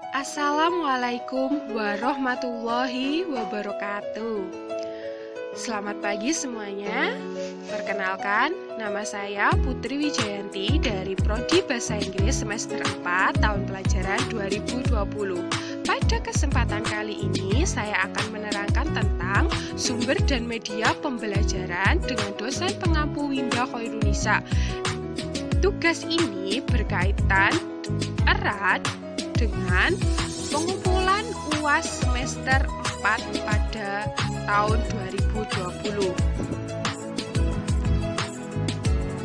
Assalamualaikum warahmatullahi wabarakatuh. Selamat pagi semuanya. Perkenalkan, nama saya Putri Wijayanti dari Prodi Bahasa Inggris semester 4 tahun pelajaran 2020. Pada kesempatan kali ini saya akan menerangkan tentang sumber dan media pembelajaran dengan dosen pengampu Winda Khairunisa. Tugas ini berkaitan erat dengan pengumpulan UAS semester 4 pada tahun 2020.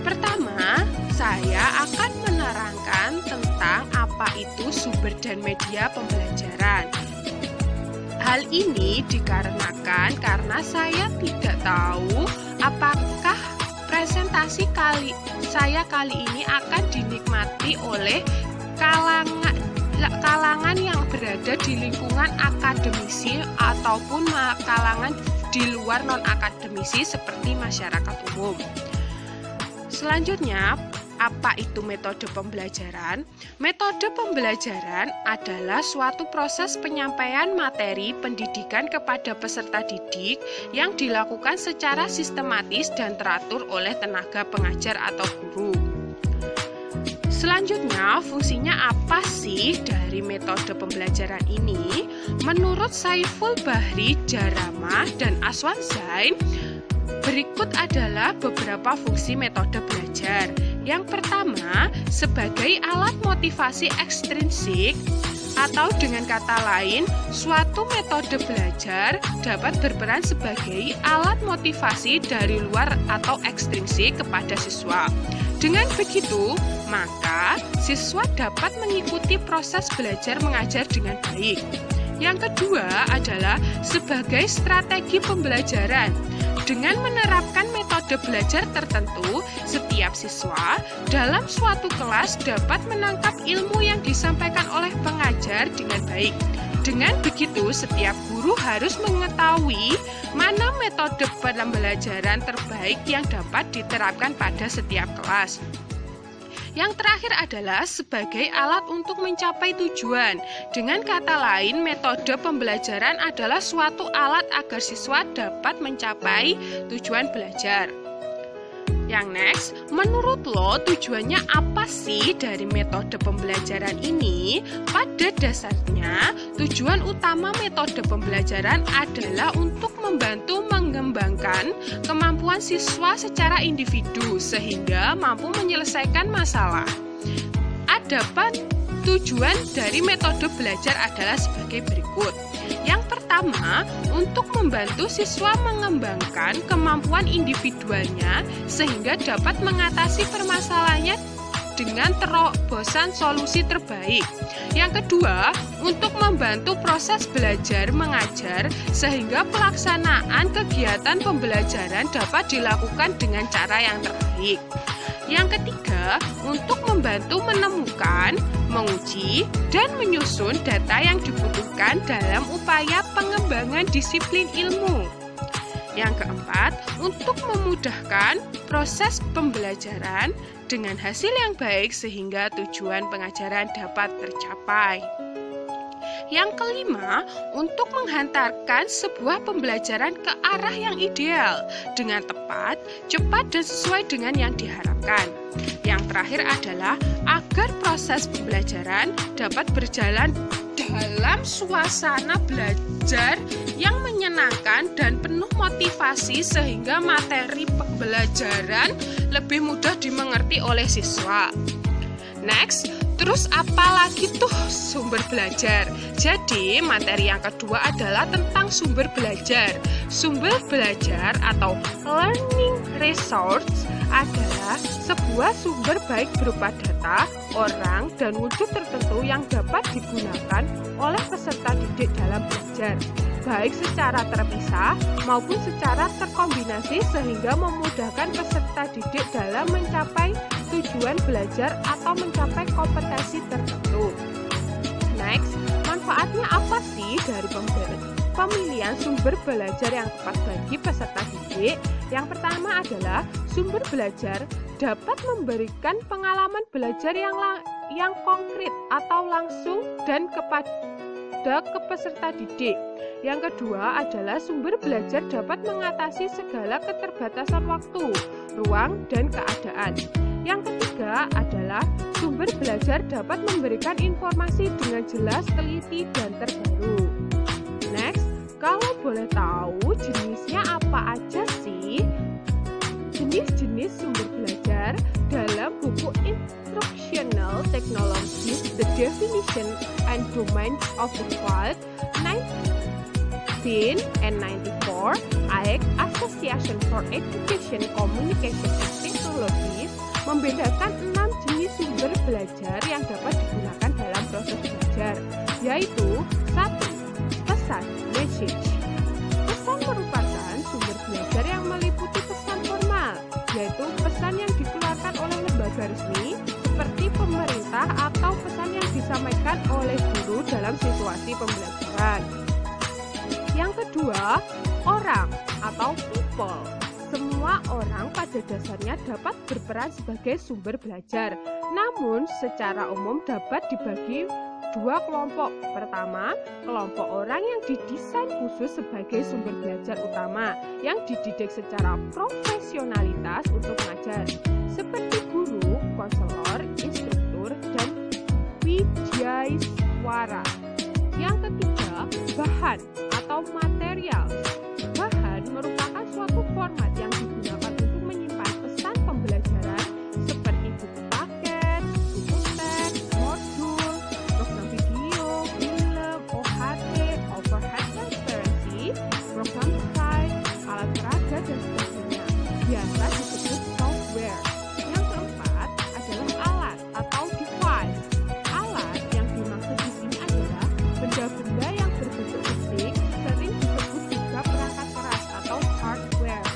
Pertama, saya akan menerangkan tentang apa itu sumber dan media pembelajaran. Hal ini dikarenakan karena saya tidak tahu apakah presentasi saya kali ini akan dinikmati oleh kalangan yang berada di lingkungan akademisi ataupun kalangan di luar non-akademisi seperti masyarakat umum. Selanjutnya, apa itu metode pembelajaran? Metode pembelajaran adalah suatu proses penyampaian materi pendidikan kepada peserta didik yang dilakukan secara sistematis dan teratur oleh tenaga pengajar atau guru. Selanjutnya, fungsinya apa sih dari metode pembelajaran ini? Menurut Saiful Bahri Jarama dan Aswan Zain, berikut adalah beberapa fungsi metode belajar. Yang pertama, sebagai alat motivasi ekstrinsik, atau dengan kata lain, suatu metode belajar dapat berperan sebagai alat motivasi dari luar atau ekstrinsik kepada siswa. Dengan begitu, maka siswa dapat mengikuti proses belajar mengajar dengan baik. Yang kedua adalah sebagai strategi pembelajaran. Dengan menerapkan metode belajar tertentu, setiap siswa dalam suatu kelas dapat menangkap ilmu yang disampaikan oleh pengajar dengan baik. Dengan begitu, setiap guru harus mengetahui mana metode pembelajaran terbaik yang dapat diterapkan pada setiap kelas. Yang terakhir adalah sebagai alat untuk mencapai tujuan. Dengan kata lain, metode pembelajaran adalah suatu alat agar siswa dapat mencapai tujuan belajar. Yang next, menurut lo tujuannya apa sih dari metode pembelajaran ini? Pada dasarnya, tujuan utama metode pembelajaran adalah untuk membantu mengembangkan kemampuan siswa secara individu sehingga mampu menyelesaikan masalah. Adapun tujuan dari metode belajar adalah sebagai berikut. Yang pertama, untuk membantu siswa mengembangkan kemampuan individualnya sehingga dapat mengatasi permasalahannya dengan terobosan solusi terbaik. Yang kedua, untuk membantu proses belajar mengajar sehingga pelaksanaan kegiatan pembelajaran dapat dilakukan dengan cara yang terbaik. Yang ketiga, untuk membantu menemukan, menguji, dan menyusun data yang dibutuhkan dalam upaya pengembangan disiplin ilmu. Yang keempat, untuk memudahkan proses pembelajaran dengan hasil yang baik sehingga tujuan pengajaran dapat tercapai. Yang kelima, untuk menghantarkan sebuah pembelajaran ke arah yang ideal dengan tepat, cepat, dan sesuai dengan yang diharapkan. Yang terakhir adalah agar proses pembelajaran dapat berjalan dalam suasana belajar yang menyenangkan dan penuh motivasi sehingga materi pembelajaran lebih mudah dimengerti oleh siswa. Next, terus apa lagi tuh sumber belajar? Jadi, materi yang kedua adalah tentang sumber belajar. Sumber belajar atau learning resource adalah sebuah sumber baik berupa data, orang, dan wujud tertentu yang dapat digunakan oleh peserta didik dalam belajar, baik secara terpisah maupun secara terkombinasi sehingga memudahkan peserta didik dalam mencapai tujuan belajar atau mencapai kompetensi tertentu. Next, manfaatnya apa sih dari pemilihan sumber belajar yang tepat bagi peserta didik? Yang pertama adalah sumber belajar dapat memberikan pengalaman belajar yang konkret atau langsung dan ke peserta didik. Yang kedua adalah sumber belajar dapat mengatasi segala keterbatasan waktu, ruang, dan keadaan. Yang ketiga adalah sumber belajar dapat memberikan informasi dengan jelas, teliti, dan terbaru. Next, kalau boleh tahu jenisnya apa aja sih? Jenis-jenis sumber belajar dalam buku Instructional Technologies, The Definition and Domains of the Field, 1994, AEC Association for Education, Communication and Technology membedakan 6 jenis sumber belajar yang dapat digunakan dalam proses belajar, yaitu 1. Pesan, message. Pesan merupakan sumber belajar yang meliputi pesan formal, yaitu pesan yang dikeluarkan oleh lembaga resmi seperti pemerintah atau pesan yang disampaikan oleh guru dalam situasi pembelajaran. Yang kedua, orang atau people. Semua orang pada dasarnya dapat berperan sebagai sumber belajar, namun secara umum dapat dibagi dua kelompok. Pertama, kelompok orang yang didesain khusus sebagai sumber belajar utama, yang dididik secara profesionalitas untuk mengajar, seperti guru, konselor, instruktur, dan wijaiswara. Yang ketiga, bahan atau material. Bahan merupakan suatu format yang digunakan untuk menyimpan pesan pembelajaran seperti buku paket, buku teks, modul, program video, film, OHT, overhead transparency, program site, alat peraga, dan sebagainya. Biasa disebut software. Yang keempat adalah alat atau device. Alat yang dimaksud di sini adalah benda-benda yang berbentuk fisik, sering disebut juga perangkat keras atau hardware.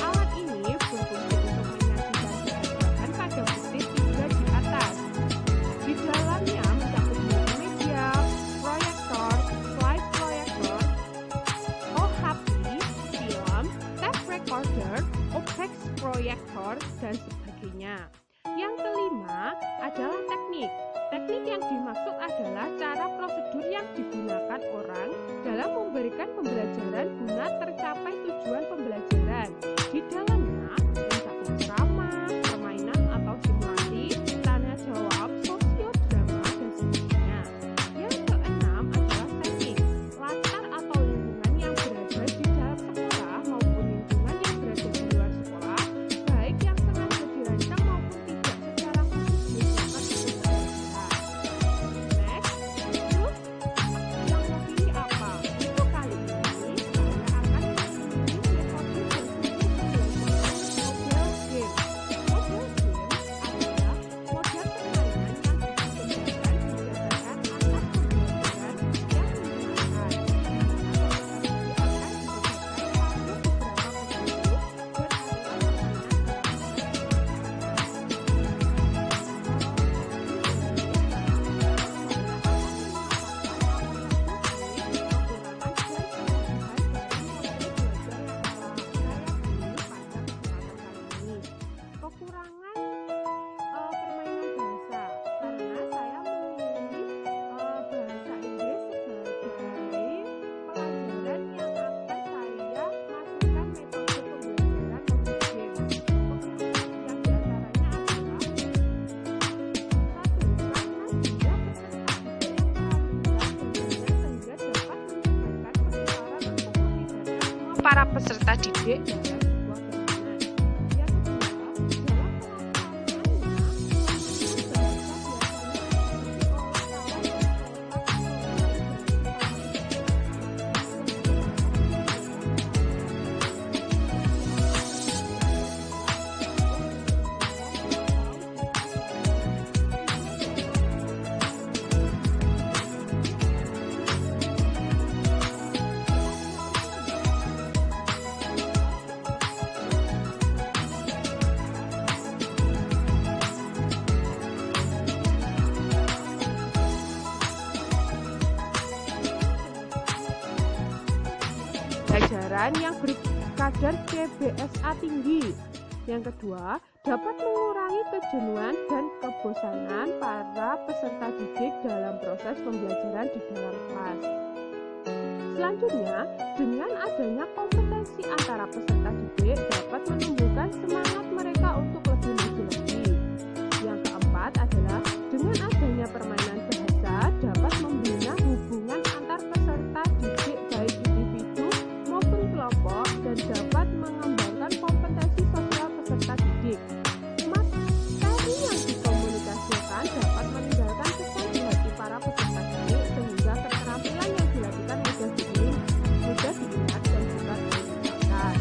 Alat ini berfungsi untuk menyajikan bahan-bahan pada bukti 3 di atas. Di dalamnya mencakup multimedia, proyektor, slide proyektor, OHP, film, tape recorder, OPEX proyektor, dan sebagainya. Yang kelima adalah teknik. Teknik yang dimaksud adalah cara prosedur yang digunakan orang dalam memberikan pembelajaran guna tercapai tujuan pembelajaran. Di dalamnya mencakup ceramah, permainan atau simulasi, tanya jawab, sosiodrama, dan sebagainya. Yang keenam adalah setting, latar atau lingkungan yang berada di dalam sekolah maupun lingkungan yang berada di luar sekolah, baik yang sengaja dirancang maupun tidak secara khusus disiapkan untuk pembelajaran. Next, terus yang mau pilih apa? Untuk kali ini saya akan memilih metode dan sumber pembelajaran model games. Model games adalah model permainan yang dikembangkan berdasarkan atas pembelajaran yang digunakan, di mana peserta didik akan diberikan pada beberapa petunjuk dan aturan permainan. Kekurangan bahasa karena saya memilih bahasa Inggris sebagai pelajaran yang akan saya masukkan metode pembelajaran model games. Yang diantaranya adalah 1. Karena jumlah peserta didik yang terlalu besar dan banyak sehingga dapat menyebabkan kesukaran untuk melibatkan semua para peserta didik dalam sebuah permainan. Yang kedua, dalam pelaksanaannya, penggunaan bahasa pelajaran yang berkadar CBSA tinggi. Yang kedua, dapat mengurangi kejenuhan dan kebosanan para peserta didik dalam proses pembelajaran di dalam kelas. Selanjutnya, dengan adanya kompetensi antara peserta didik dapat menumbuhkan semangat mereka untuk lebih maju lagi. Yang keempat adalah dengan adanya permainan bahasa dapat membina hubungan antar peserta didik baik individu maupun kelompok dan dapat mengembangkan kompetensi sosial peserta didik. Materi yang dikomunikasikan dapat meninggalkan kesan di hati para peserta didik sehingga keterampilan yang dilakukan mudah diingat dan juga diucapkan.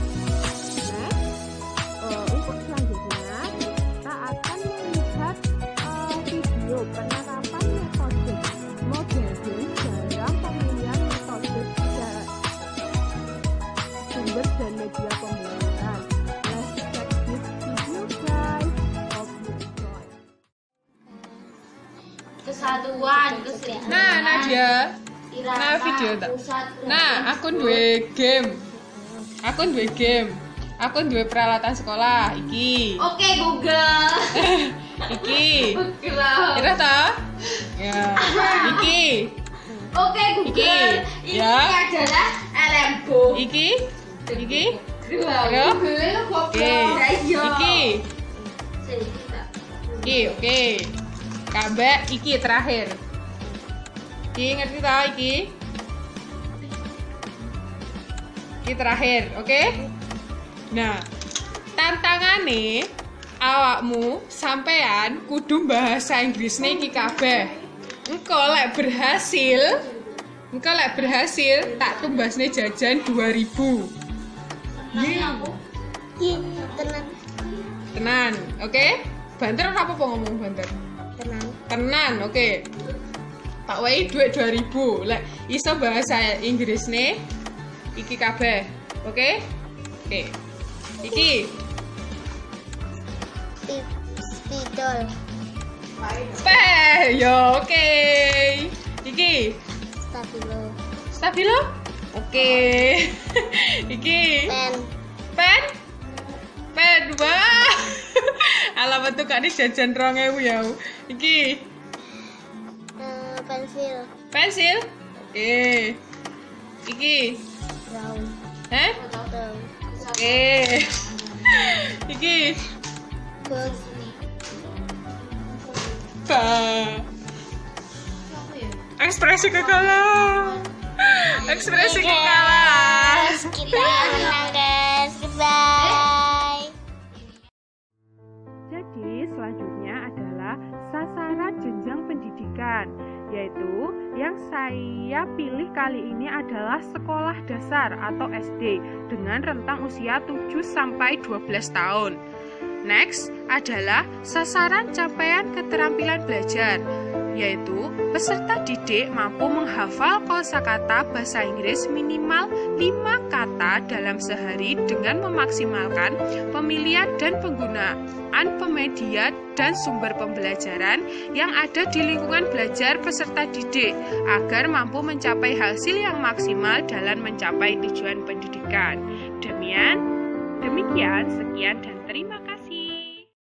Untuk selanjutnya kita akan melihat video penerapan metode modeling dalam pemilihan metode sumber dan media pembelajaran. Let's check this video, guys. Hope you enjoy. Kesatuan, kesejahteraan. Nah, Nadia. Nah, video tak. Nah, aku duwe game. Aku duwe peralatan sekolah iki. Oke, Google. Iki. Google. Kira ta? Ya. Iki. Oke, Google. Ini Ya. adalah LMBook. Iki. Google. Ya. Google Oke. goblok. Iki. Sini kita. Iki, oke. Kabeh iki terakhir. Iki ngerti ta iki? Iki terakhir, oke? Nah, tantangane awakmu sampean kudu bahasa Inggrisne iki kabeh. Engko lek berhasil tak tumbasne jajan 2000. Tenan, oke? Banter ora apa-apa ngomong banter. Tenan, oke. Tak wae duit 2000. Lek iso bahasa Inggrisne iki kabeh. Oke? Oke. Iki Spidol. yo oke. Iki Stabilo. stabilo? Oke. Iki Pen. pen. Wah. Alamat tuh kane jajan 2000 ya. Iki pensil. Oke. Iki Brown. Brown. Oke. Iki Box. Ekspresi kekalah. Kita menang, guys. Goodbye. Jadi selanjutnya adalah sasaran jenjang pendidikan, yaitu yang saya pilih kali ini adalah sekolah dasar atau SD dengan rentang usia 7 sampai 12 tahun. Next adalah sasaran capaian keterampilan belajar, yaitu peserta didik mampu menghafal kosakata bahasa Inggris minimal 5 kata dalam sehari dengan memaksimalkan pemilihan dan penggunaan pemedia dan sumber pembelajaran yang ada di lingkungan belajar peserta didik agar mampu mencapai hasil yang maksimal dalam mencapai tujuan pendidikan. Demikian, sekian dan terima kasih.